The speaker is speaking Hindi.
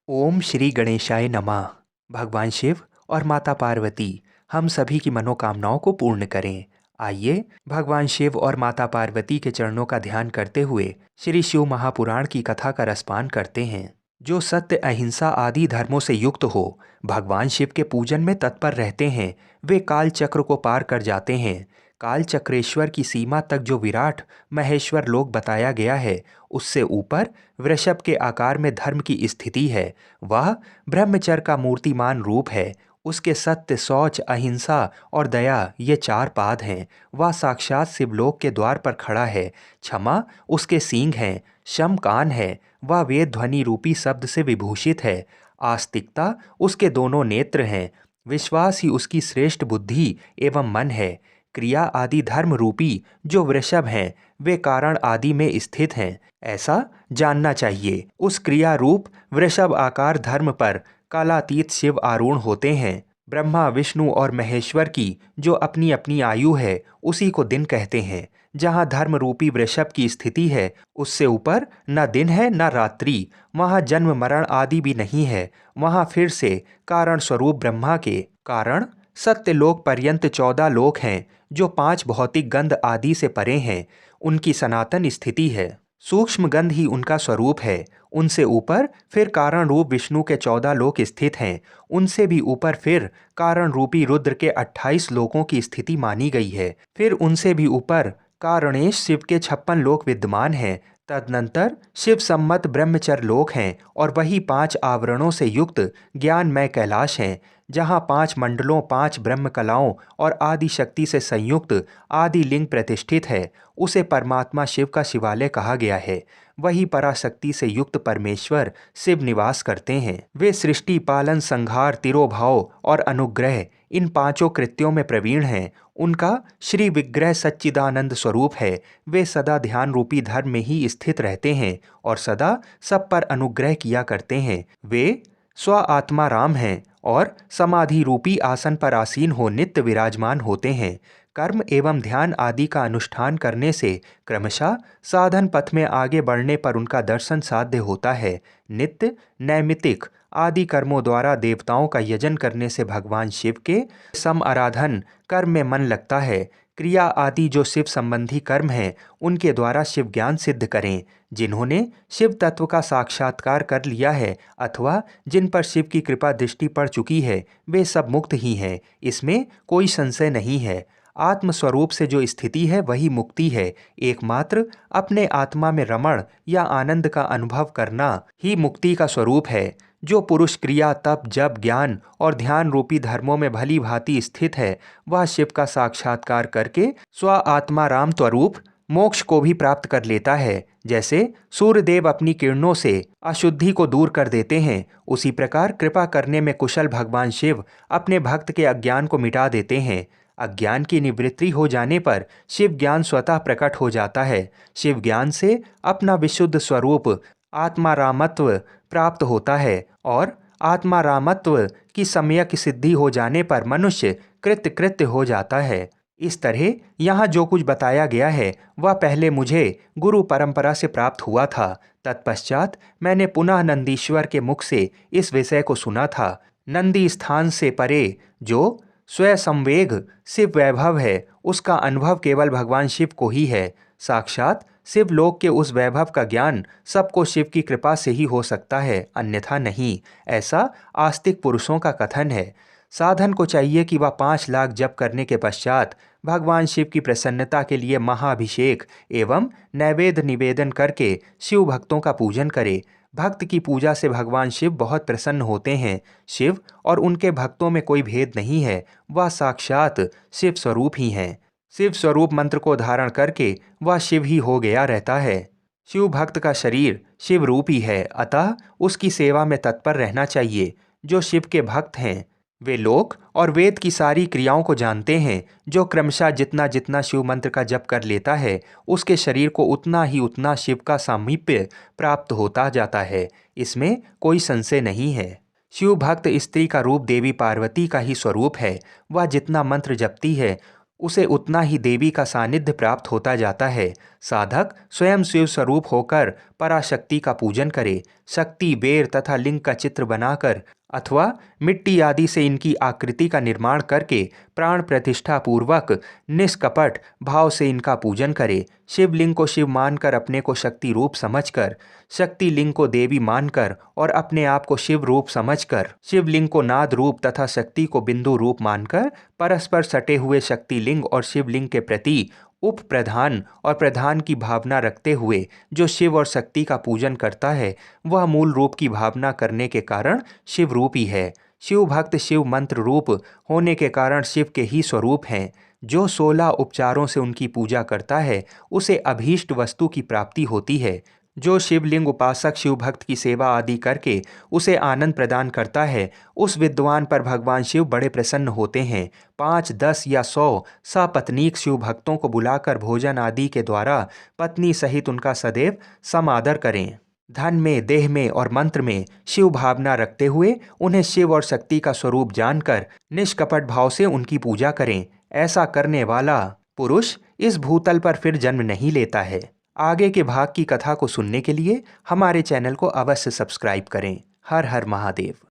ओम श्री गणेशाय नमः। भगवान शिव और माता पार्वती हम सभी की मनोकामनाओं को पूर्ण करें। आइए भगवान शिव और माता पार्वती के चरणों का ध्यान करते हुए श्री शिव महापुराण की कथा का रसपान करते हैं। जो सत्य अहिंसा आदि धर्मों से युक्त हो, भगवान शिव के पूजन में तत्पर रहते हैं, वे काल चक्र को पार कर जाते हैं। काल चक्रेश्वर की सीमा तक जो विराट महेश्वर लोक बताया गया है, उससे ऊपर वृषभ के आकार में धर्म की स्थिति है। वह ब्रह्मचर्य का मूर्तिमान रूप है। उसके सत्य, शौच, अहिंसा और दया ये चार पाद हैं। वह साक्षात शिवलोक के द्वार पर खड़ा है। क्षमा उसके सींग हैं, शम कान है, वह वेद ध्वनि रूपी शब्द से विभूषित है। आस्तिकता उसके दोनों नेत्र हैं। विश्वास ही उसकी श्रेष्ठ बुद्धि एवं मन है। क्रिया आदि धर्म रूपी जो वृषभ हैं, वे कारण आदि में स्थित हैं, ऐसा जानना चाहिए। उस क्रिया रूप वृषभ आकार धर्म पर कालातीत शिव आरूढ़ होते हैं। ब्रह्मा, विष्णु और महेश्वर की जो अपनी अपनी आयु है, उसी को दिन कहते हैं। जहाँ धर्म रूपी वृषभ की स्थिति है, उससे ऊपर न दिन है न रात्रि। वहाँ जन्म मरण आदि भी नहीं है। वहाँ फिर से कारण स्वरूप ब्रह्मा के कारण सत्य लोक पर्यंत 14 लोक हैं, जो 5 भौतिक गंध आदि से परे हैं। उनकी सनातन स्थिति है। सूक्ष्म गंध ही उनका स्वरूप है। उनसे ऊपर फिर कारण रूप विष्णु के 14 लोक स्थित हैं। उनसे भी ऊपर फिर कारण रूपी रुद्र के 28 लोकों की स्थिति मानी गई है। फिर उनसे भी ऊपर कारणेश शिव के 56 लोक विद्यमान हैं। तदनंतर शिव सम्मत ब्रह्मचर्य लोक हैं और वही 5 आवरणों से युक्त ज्ञानमय कैलाश हैं, जहाँ 5 मंडलों, 5 ब्रह्म कलाओं और आदि शक्ति से संयुक्त आदि लिंग प्रतिष्ठित है। उसे परमात्मा शिव का शिवालय कहा गया है। वही पराशक्ति से युक्त परमेश्वर शिव निवास करते हैं। वे सृष्टि, पालन, संहार, तिरोभाव और अनुग्रह इन 5 कृत्यों में प्रवीण हैं। उनका श्री विग्रह सच्चिदानंद स्वरूप है। वे सदा ध्यान रूपी धर्म में ही स्थित रहते हैं और सदा सब पर अनुग्रह किया करते हैं। वे स्व आत्मा राम हैं और समाधि रूपी आसन पर आसीन हो नित्य विराजमान होते हैं। कर्म एवं ध्यान आदि का अनुष्ठान करने से क्रमशः साधन पथ में आगे बढ़ने पर उनका दर्शन साध्य होता है। नित्य, नैमित्तिक आदि कर्मों द्वारा देवताओं का यजन करने से भगवान शिव के सम आराधन कर्म में मन लगता है। क्रिया आदि जो शिव संबंधी कर्म हैं, उनके द्वारा शिव ज्ञान सिद्ध करें। जिन्होंने शिव तत्व का साक्षात्कार कर लिया है अथवा जिन पर शिव की कृपा दृष्टि पड़ चुकी है, वे सब मुक्त ही हैं। इसमें कोई संशय नहीं है। आत्मस्वरूप से जो स्थिति है वही मुक्ति है। एकमात्र अपने आत्मा में रमण या आनंद का अनुभव करना ही मुक्ति का स्वरूप है। जो पुरुष क्रिया, तप, जप, ज्ञान और ध्यान रूपी धर्मों में भली भांति स्थित है, वह शिव का साक्षात्कार करके स्व आत्मा राम स्वरूप मोक्ष को भी प्राप्त कर लेता है। जैसे सूर्यदेव अपनी किरणों से अशुद्धि को दूर कर देते हैं, उसी प्रकार कृपा करने में कुशल भगवान शिव अपने भक्त के अज्ञान को मिटा देते हैं। अज्ञान की निवृत्ति हो जाने पर शिव ज्ञान स्वतः प्रकट हो जाता है। शिव ज्ञान से अपना विशुद्ध स्वरूप आत्मारामत्व प्राप्त होता है और आत्मारामत्व की सम्यक सिद्धि हो जाने पर मनुष्य कृत्य कृत्य हो जाता है। इस तरह यहाँ जो कुछ बताया गया है वह पहले मुझे गुरु परंपरा से प्राप्त हुआ था। तत्पश्चात मैंने पुनः नंदीश्वर के मुख से इस विषय को सुना था। नंदी स्थान से परे जो स्वसंवेग शिव वैभव है, उसका अनुभव केवल भगवान शिव को ही है। साक्षात शिव लोक के उस वैभव का ज्ञान सबको शिव की कृपा से ही हो सकता है, अन्यथा नहीं, ऐसा आस्तिक पुरुषों का कथन है। साधन को चाहिए कि वह 5 लाख जप करने के पश्चात भगवान शिव की प्रसन्नता के लिए महाअभिषेक एवं नैवेद्य निवेदन करके शिव भक्तों का पूजन करे। भक्त की पूजा से भगवान शिव बहुत प्रसन्न होते हैं। शिव और उनके भक्तों में कोई भेद नहीं है, वह साक्षात शिव स्वरूप ही हैं। शिव स्वरूप मंत्र को धारण करके वह शिव ही हो गया रहता है। शिव भक्त का शरीर शिव रूप ही है, अतः उसकी सेवा में तत्पर रहना चाहिए। जो शिव के भक्त हैं वे लोक और वेद की सारी क्रियाओं को जानते हैं। जो क्रमशः जितना जितना शिव मंत्र का जप कर लेता है, उसके शरीर को उतना ही उतना शिव का सामीप्य प्राप्त होता जाता है। इसमें कोई संशय नहीं है। शिव भक्त स्त्री का रूप देवी पार्वती का ही स्वरूप है। वह जितना मंत्र जपती है, उसे उतना ही देवी का सानिध्य प्राप्त होता जाता है। साधक स्वयं शिव स्वरूप होकर पराशक्ति का पूजन करे। शक्ति, बेर तथा लिंग का चित्र बनाकर अथवा मिट्टी आदि से इनकी आकृति का निर्माण करके प्राण प्रतिष्ठा पूर्वक निष्कपट भाव से इनका पूजन करे। शिवलिंग को शिव मानकर, अपने को शक्ति रूप समझकर, शक्ति लिंग को देवी मानकर और अपने आप को शिव रूप समझकर, शिवलिंग को नाद रूप तथा शक्ति को बिंदु रूप मानकर परस्पर सटे हुए शक्ति लिंग और शिवलिंग के प्रति उप प्रधान और प्रधान की भावना रखते हुए जो शिव और शक्ति का पूजन करता है वह मूल रूप की भावना करने के कारण शिव रूप ही है। शिव भक्त शिव मंत्र रूप होने के कारण शिव के ही स्वरूप हैं। जो 16 उपचारों से उनकी पूजा करता है उसे अभीष्ट वस्तु की प्राप्ति होती है। जो शिवलिंग उपासक शिव भक्त की सेवा आदि करके उसे आनंद प्रदान करता है उस विद्वान पर भगवान शिव बड़े प्रसन्न होते हैं। 5, 10 या 100 सपत्नीक शिव भक्तों को बुलाकर भोजन आदि के द्वारा पत्नी सहित उनका सदैव समादर करें। धन में, देह में और मंत्र में शिव भावना रखते हुए उन्हें शिव और शक्ति का स्वरूप जानकर निष्कपट भाव से उनकी पूजा करें। ऐसा करने वाला पुरुष इस भूतल पर फिर जन्म नहीं लेता है। आगे के भाग की कथा को सुनने के लिए हमारे चैनल को अवश्य सब्सक्राइब करें। हर हर महादेव।